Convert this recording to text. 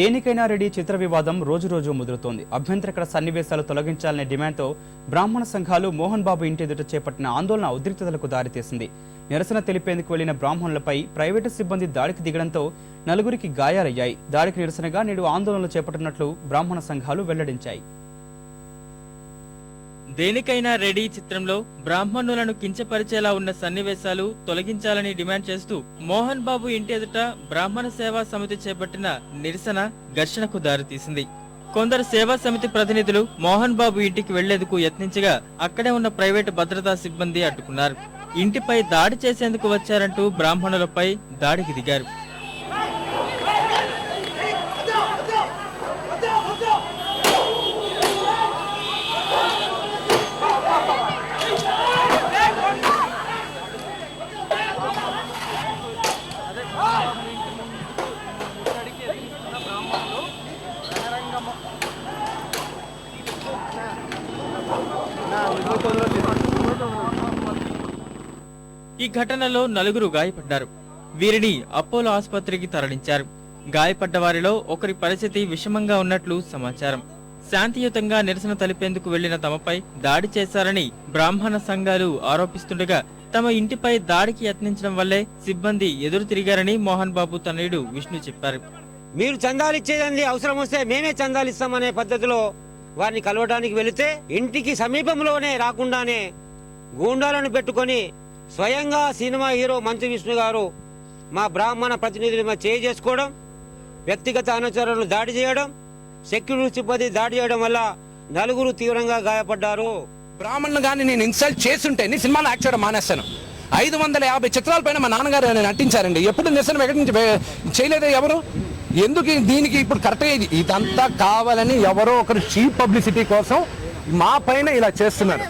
దేనికైనా రెడీ చిత్ర వివాదం రోజు ముదురుతోంది. అభ్యంతరకర సన్నివేశాలు తొలగించాలనే డిమాండ్తో బ్రాహ్మణ సంఘాలు మోహన్ బాబు ఇంటి ఎదుట చేపట్టిన ఆందోళన ఉద్రిక్తతలకు దారితీసింది. నిరసన తెలిపేందుకు వెళ్లిన బ్రాహ్మణులపై ప్రైవేటు సిబ్బంది దాడికి దిగడంతో నలుగురికి గాయాలయ్యాయి. దాడికి నిరసనగా నేడు ఆందోళనలు చేపట్టినట్లు బ్రాహ్మణ సంఘాలు వెల్లడించాయి. దేనికైనా రెడీ చిత్రంలో బ్రాహ్మణులను కించపరిచేలా ఉన్న సన్నివేశాలు తొలగించాలని డిమాండ్ చేస్తూ మోహన్ బాబు ఇంటి ఎదుట బ్రాహ్మణ సేవా సమితి చేపట్టిన నిరసన ఘర్షణకు దారితీసింది. కొందరు సేవా సమితి ప్రతినిధులు మోహన్ బాబు ఇంటికి వెళ్లేందుకు యత్నించగా అక్కడే ఉన్న ప్రైవేటు భద్రతా సిబ్బంది అడ్డుకున్నారు. ఇంటిపై దాడి చేసేందుకు వచ్చారంటూ బ్రాహ్మణులపై దాడికి దిగారు. ఈ ఘటనలో నలుగురు గాయపడ్డారు. వీరిని అపోలో ఆసుపత్రికి తరలించారు. గాయపడ్డ వారిలో ఒకరి పరిస్థితి విషమంగా ఉన్నట్లు సమాచారం. శాంతియుతంగా నిరసన తెలిపేందుకు వెళ్లిన తమపై దాడి చేశారని బ్రాహ్మణ సంఘాలు ఆరోపిస్తుండగా తమ ఇంటిపై దాడికి యత్నించడం వల్లే సిబ్బంది ఎదురు తిరిగారని మోహన్ బాబు తనయుడు విష్ణు చెప్పారు. మీరు చందాలు ఇచ్చేదండి, అవసరం వస్తే మేమే చందాలు ఇస్తామనే పద్ధతిలో వారిని కలవడానికి వెళితే ఇంటికి సమీపంలోనే రాకుండానే గూండాలను పెట్టుకొని స్వయంగా సినిమా హీరో మంచు విష్ణు గారు మా బ్రాహ్మణ ప్రతినిధులు చేసుకోవడం, వ్యక్తిగత అనుచరులను దాడి చేయడం, సెక్యూరిటీ సిబ్బంది దాడి చేయడం వల్ల నలుగురు తీవ్రంగా గాయపడ్డారు. బ్రాహ్మణులు కానీ నేను ఇన్సల్ట్ చేస్తుంటే నీ సినిమాలో యాక్ట్ చేయడం మానేస్తాను. 550 చిత్రాల పైన మా నాన్నగారు నటించారండి. ఎప్పుడు నిరసన ఎక్కడి నుంచి చేయలేదు ఎవరు? ఎందుకు దీనికి ఇప్పుడు కరెక్ట్గా ఇదంతా కావాలని ఎవరో ఒకరు చీప్ పబ్లిసిటీ కోసం మా పైన ఇలా చేస్తున్నారు.